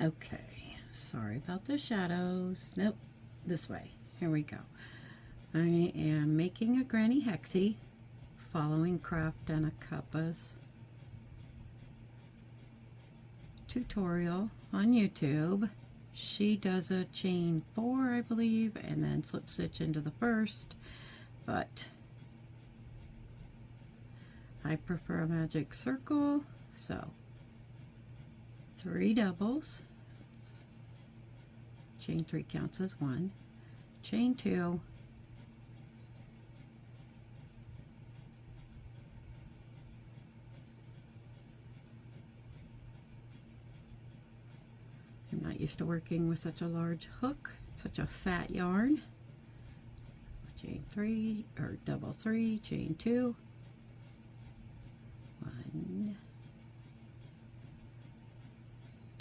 Okay, sorry about the shadows. Nope, this way. Here we go. I am making a Granny Hexi, following Craft and a Cuppa's tutorial on YouTube. She does a chain 4, I believe, and then slip stitch into the first, but I prefer a magic circle, so 3 doubles, chain 3 counts as 1, chain 2, I'm not used to working with such a large hook, such a fat yarn. Chain 3 or double 3, chain 2, 1,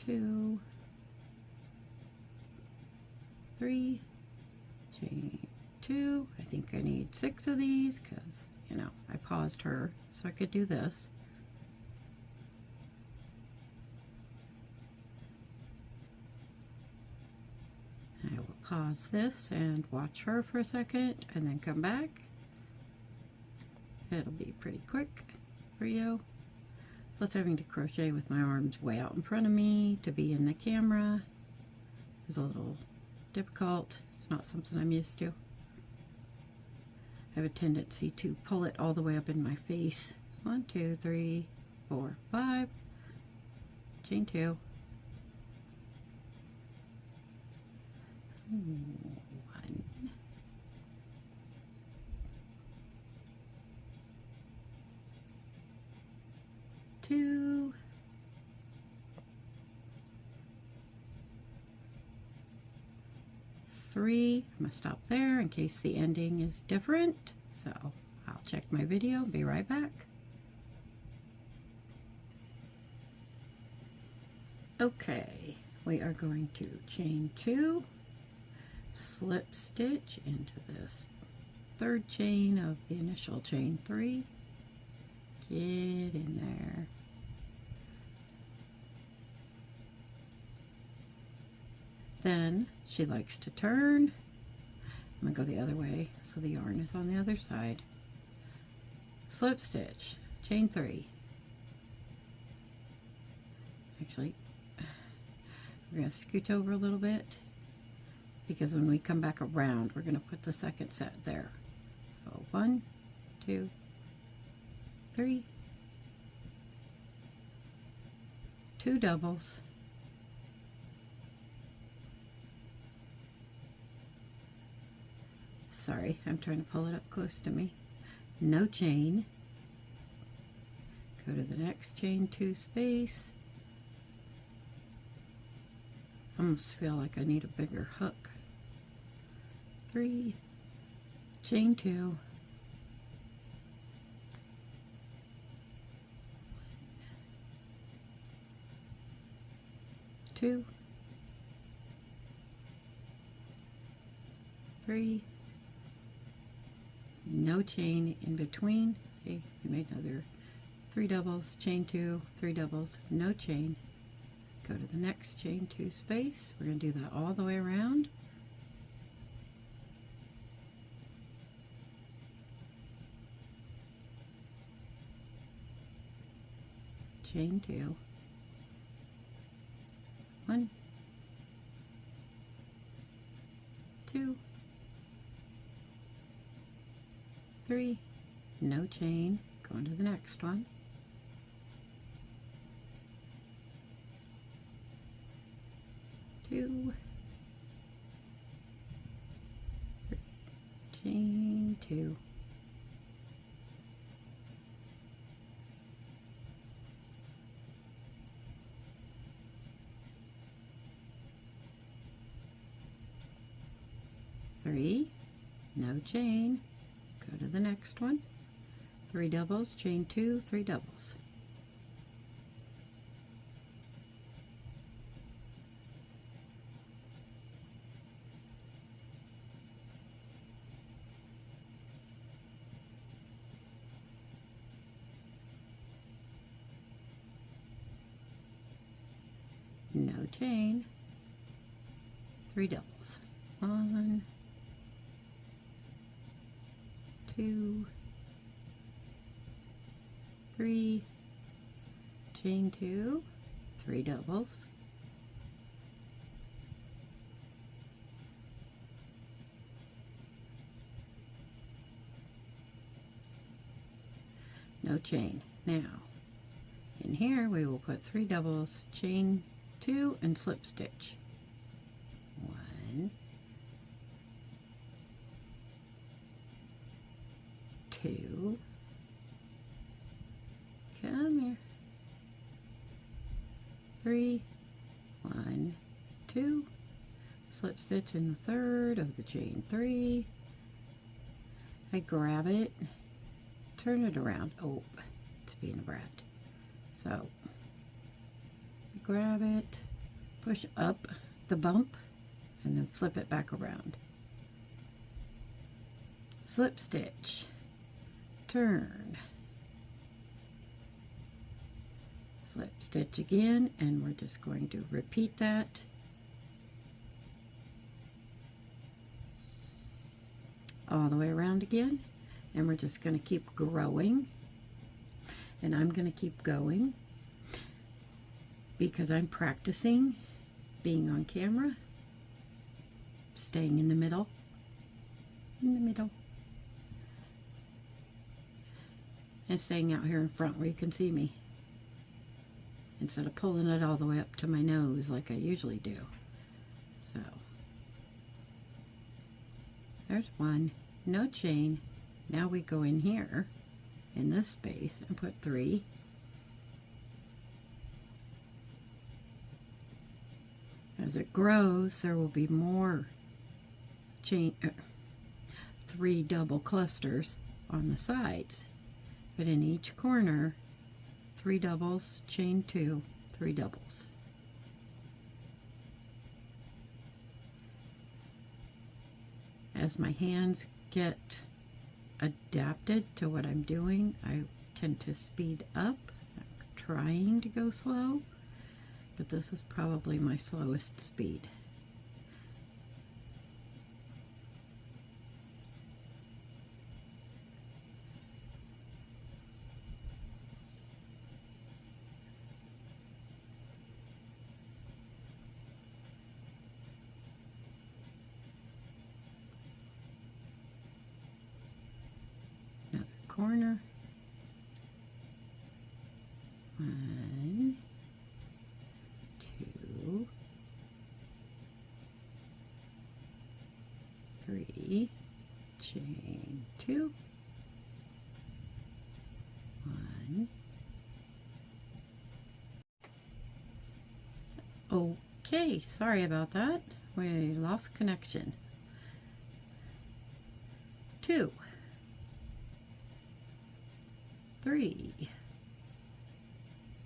2, 3, chain 2. I think I need 6 of these because, you know, I paused her so I could do this. I will pause this and watch her for a second and then come back. It'll be pretty quick for you. Plus having to crochet with my arms way out in front of me to be in the camera is a little difficult. It's not something I'm used to. I have a tendency to pull it all the way up in my face. 1, 2, 3, 4, 5, chain 2. 1, 2, 3. I'm going to stop there in case the ending is different. So I'll check my video, be right back. Okay, we are going to chain 2, slip stitch into this third chain of the initial chain 3. Get in there. Then she likes to turn. I'm going to go the other way so the yarn is on the other side. Slip stitch, chain 3. Actually, we're going to scooch over a little bit because when we come back around, we're going to put the second set there. So 1, 2, 3, 2 doubles, sorry, I'm trying to pull it up close to me, no chain, go to the next chain 2 space. I almost feel like I need a bigger hook. 3, chain 2, 2, 3, no chain in between. See, we made another 3 doubles, chain 2, 3 doubles, no chain. Go to the next chain 2 space. We're going to do that all the way around. Chain 2. 1, 2, 3, no chain, going to the next one. 2, 3, chain 2. 3, no chain, go to the next one, 3 doubles, chain 2, 3 doubles. no chain, 3 doubles, 1, 2, 3, chain 2, 3 doubles, no chain. Now in here we will put 3 doubles, chain 2, and slip stitch. 1, 2, come here, 3, 1, 2, slip stitch in the third of the chain 3. I grab it, turn it around. Oh, it's being a brat. So grab it, push up the bump, and then flip it back around. Slip stitch, turn, slip stitch again, and we're just going to repeat that. All the way around again, and we're just going to keep growing, and I'm going to keep going because I'm practicing being on camera, staying in the middle, and staying out here in front where you can see me instead of pulling it all the way up to my nose like I usually do. So there's 1, no chain. Now we go in here in this space and put 3. As it grows, there will be more chain, 3 double clusters on the sides, but in each corner 3 doubles, chain 2, 3 doubles. As my hands get adapted to what I'm doing, I tend to speed up. I'm trying to go slow, but this is probably my slowest speed. Corner, 1, 2, 3, chain 2, 1. Okay, sorry about that. We lost connection. 2, 3,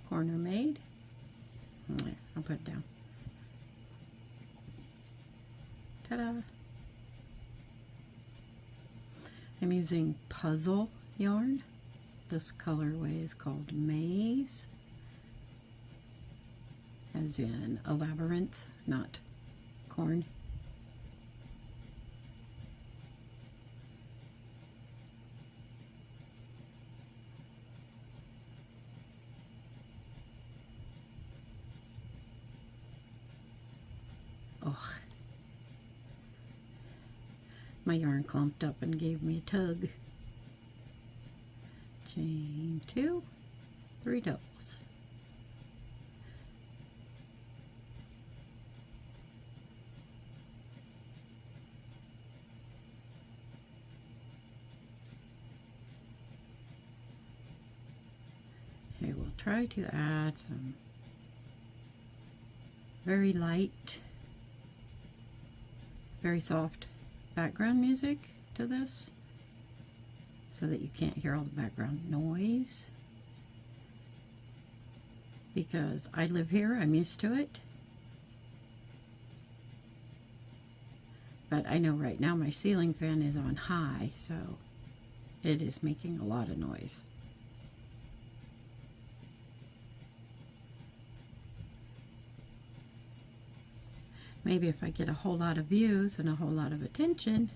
corner made. I'll put it down. Ta-da! I'm using puzzle yarn. This colorway is called Maze, as in a labyrinth, not corn. Oh, my yarn clumped up and gave me a tug. Chain 2, 3 doubles. I will try to add some very light, very soft background music to this so that you can't hear all the background noise, because I live here, I'm used to it. But I know right now my ceiling fan is on high, so it is making a lot of noise. maybe if I get a whole lot of views and a whole lot of attention,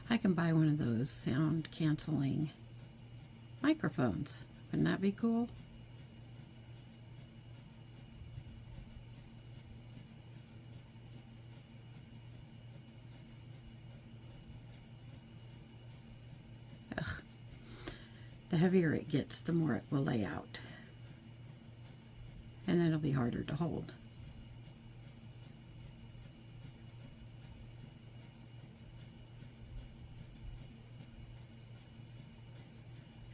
I can buy one of those sound canceling microphones. Wouldn't that be cool? Ugh. The heavier it gets, the more it will lay out. And then it'll be harder to hold.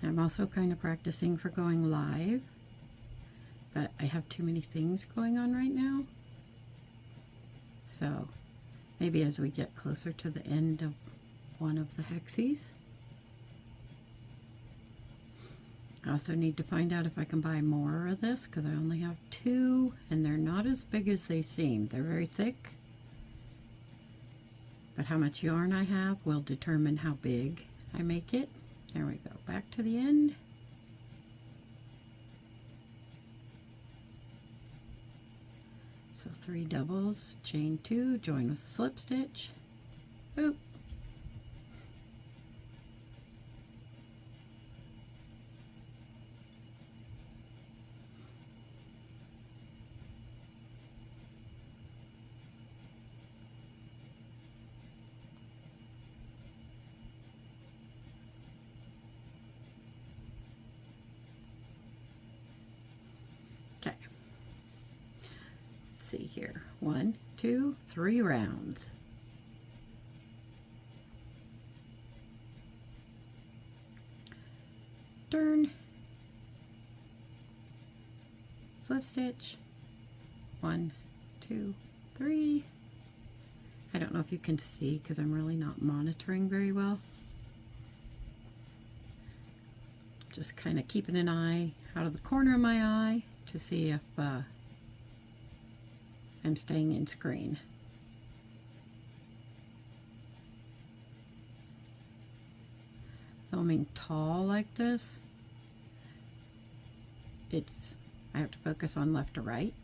I'm also kind of practicing for going live, but I have too many things going on right now. So maybe as we get closer to the end of one of the Hexis. I also need to find out if I can buy more of this, because I only have 2 and they're not as big as they seem. They're very thick, but how much yarn I have will determine how big I make it. There we go, back to the end. So 3 doubles, chain 2, join with a slip stitch. Oop. See here, 1, 2, 3 rounds. Turn, slip stitch, 1, 2, 3. I don't know if you can see because I'm really not monitoring very well. Just kind of keeping an eye out of the corner of my eye to see if I'm staying in screen. Filming tall like this, I have to focus on left or right.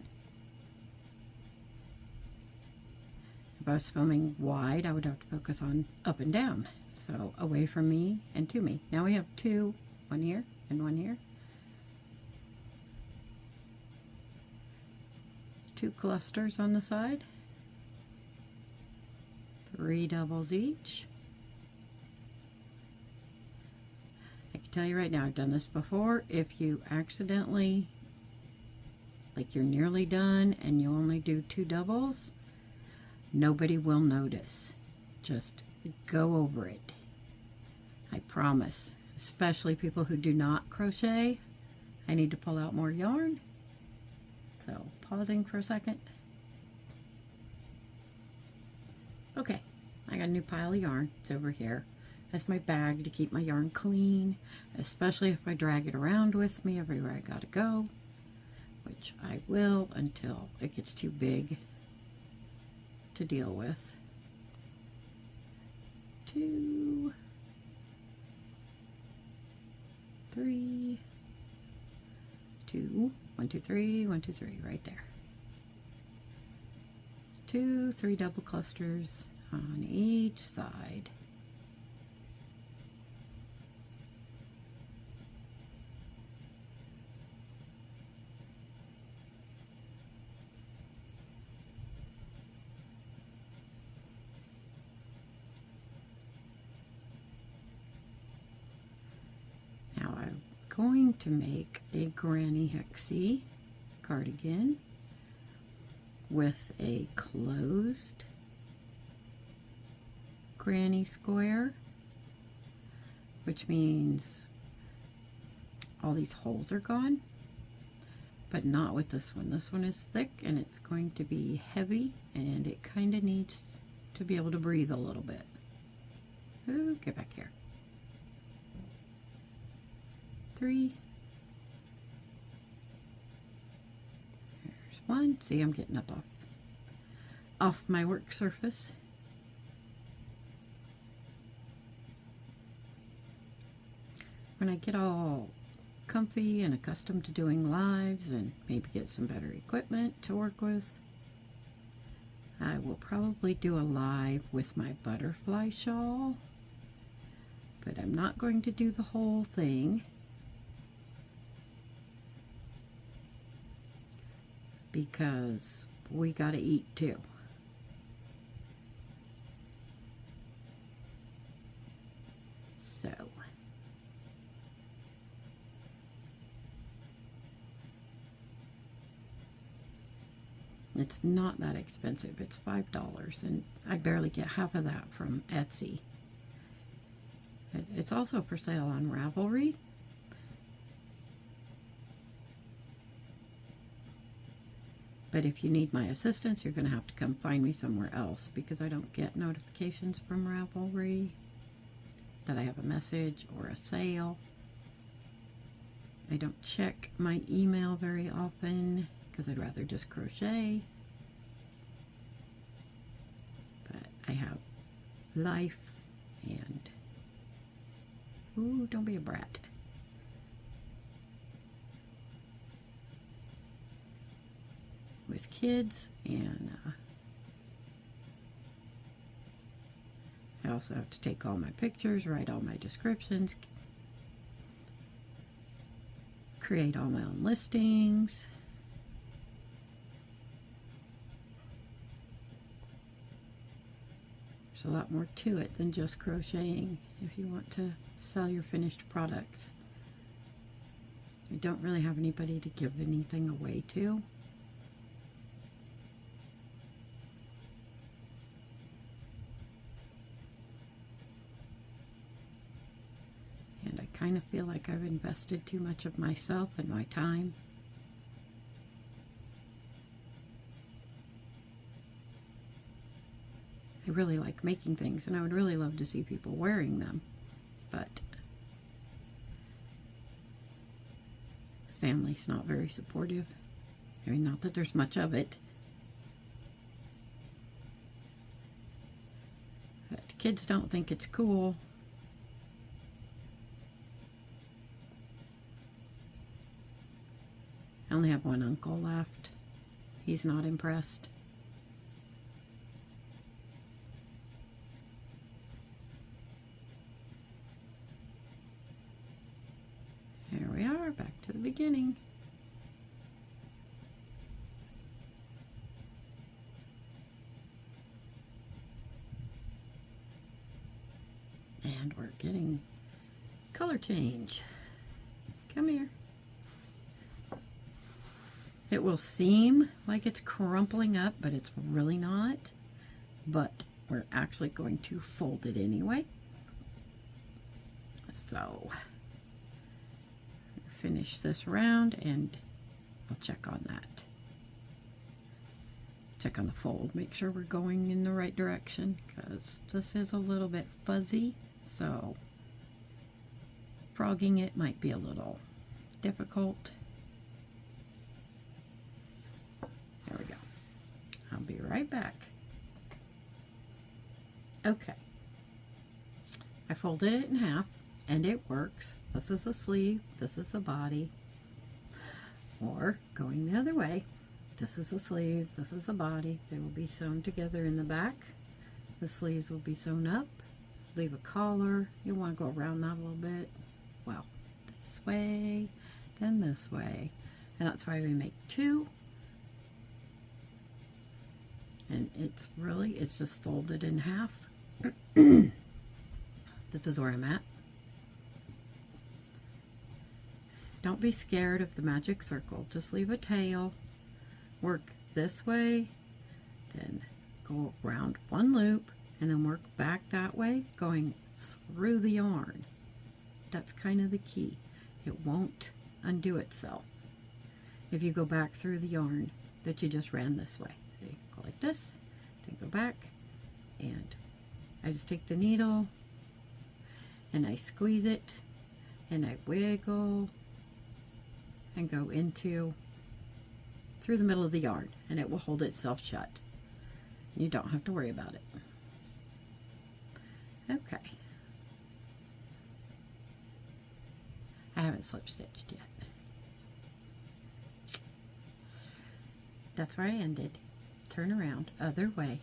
If I was filming wide, I would have to focus on up and down. So away from me and to me. Now we have 2, 1 here and 1 here. 2 clusters on the side, 3 doubles each. I can tell you right now, I've done this before. If you accidentally, like you're nearly done and you only do 2 doubles, nobody will notice. Just go over it. I promise. Especially people who do not crochet. I need to pull out more yarn. So, pausing for a second. Okay, I got a new pile of yarn. It's over here. That's my bag to keep my yarn clean, especially if I drag it around with me everywhere I gotta go, which I will until it gets too big to deal with. 2, 3, 2, 1, 2, 3, 1, 2, 3, right there. 2, 3 double clusters on each side. Now I'm going to make a Granny Hexi cardigan with a closed granny square, which means all these holes are gone, but not with this one. This one is thick and it's going to be heavy and it kind of needs to be able to breathe a little bit. Ooh, get back here. 3. There's 1. See, I'm getting up off my work surface. When I get all comfy and accustomed to doing lives and maybe get some better equipment to work with, I will probably do a live with my butterfly shawl, but I'm not going to do the whole thing because we gotta eat too. So it's not that expensive. It's $5, and I barely get half of that from Etsy. It's also for sale on Ravelry. But if you need my assistance, you're going to have to come find me somewhere else, because I don't get notifications from Ravelry that I have a message or a sale. I don't check my email very often because I'd rather just crochet. But I have life and... Ooh, don't be a brat. With kids, and I also have to take all my pictures, write all my descriptions, create all my own listings. There's a lot more to it than just crocheting if you want to sell your finished products. I don't really have anybody to give anything away to. And I kind of feel like I've invested too much of myself and my time. I really like making things, and I would really love to see people wearing them, but family's not very supportive. I mean, not that there's much of it. But kids don't think it's cool. I only have one uncle left. He's not impressed. Here we are, back to the beginning. And we're getting color change. Come here. It will seem like it's crumpling up, but it's really not. But we're actually going to fold it anyway. So, finish this round and I'll check on that. Check on the fold, make sure we're going in the right direction, because this is a little bit fuzzy, so frogging it might be a little difficult. There we go. I'll be right back. Okay. I folded it in half and it works. This is the sleeve, this is the body. Or going the other way, this is the sleeve, this is the body. They will be sewn together in the back. The sleeves will be sewn up. Leave a collar. You want to go around that a little bit. Well, this way, then this way. And that's why we make two. And it's just folded in half. This is where I'm at. Don't be scared of the magic circle. Just leave a tail. Work this way. Then go around one loop. And then work back that way, going through the yarn. That's kind of the key. It won't undo itself if you go back through the yarn that you just ran this way. See, go like this, then go back, and I just take the needle and I squeeze it and I wiggle and go through the middle of the yarn, and it will hold itself shut. You don't have to worry about it. Okay. I haven't slip stitched yet. That's where I ended. turn around, other way.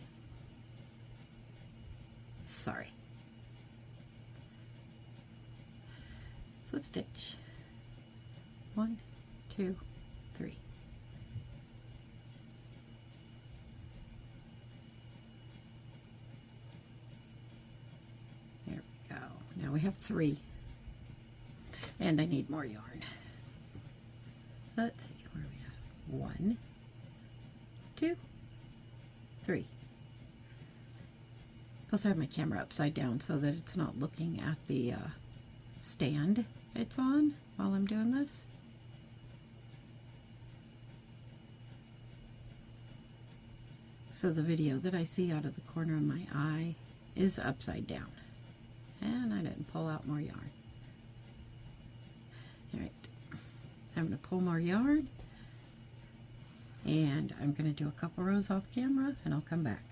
Sorry. Slip stitch. 1, 2, 3. There we go. Now we have 3. And I need more yarn. Let's see where we have 1, 2, 3. Plus I have my camera upside down so that it's not looking at the stand it's on while I'm doing this. So the video that I see out of the corner of my eye is upside down. And I didn't pull out more yarn. Alright, I'm going to pull more yarn. And I'm going to do a couple rows off camera and I'll come back.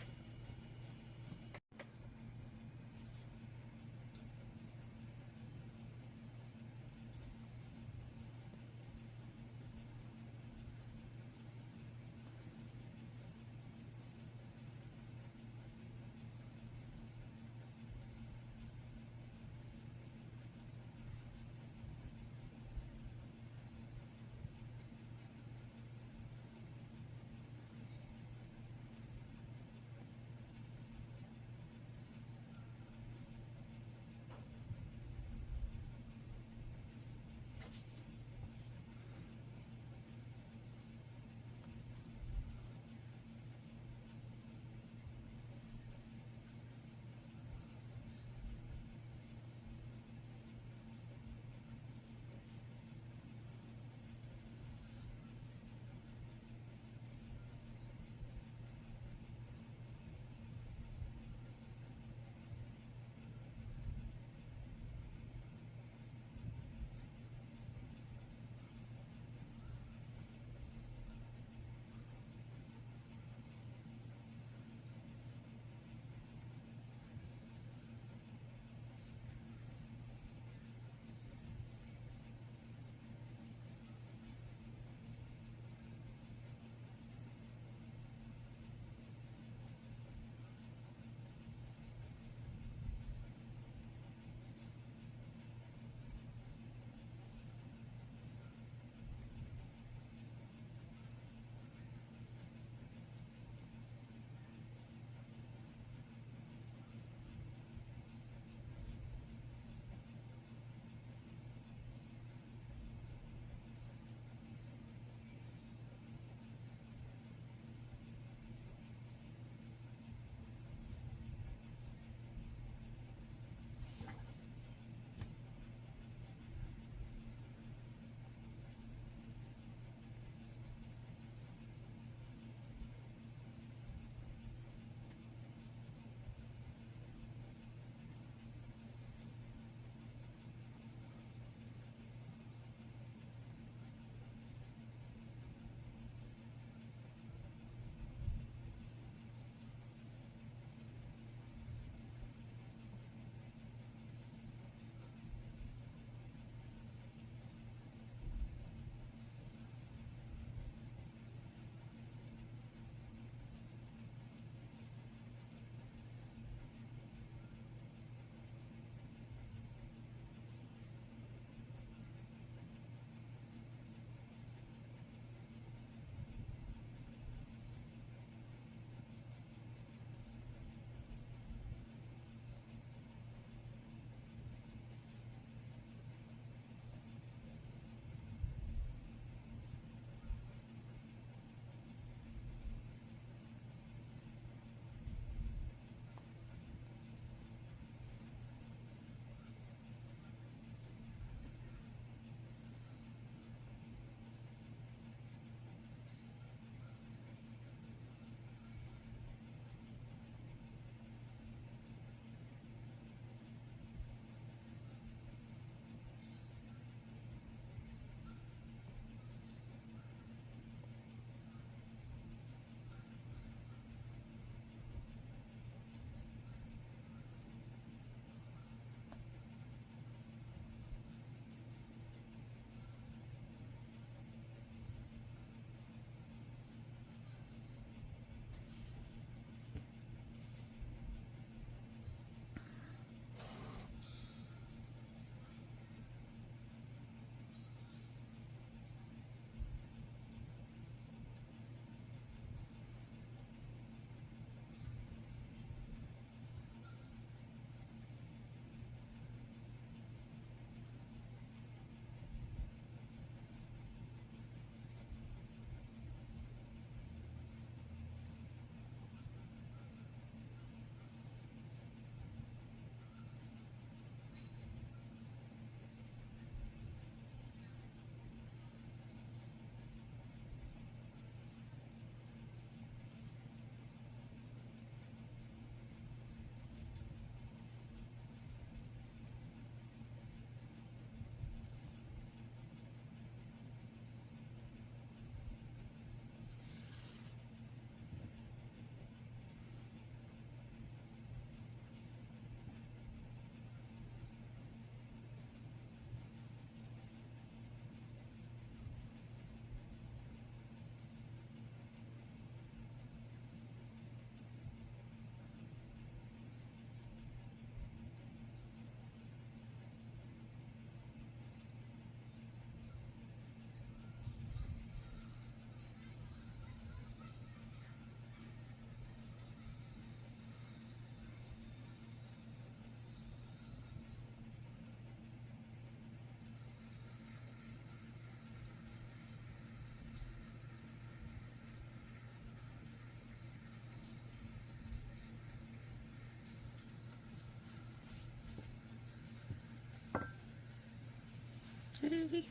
Okay,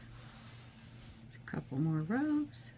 a couple more rows.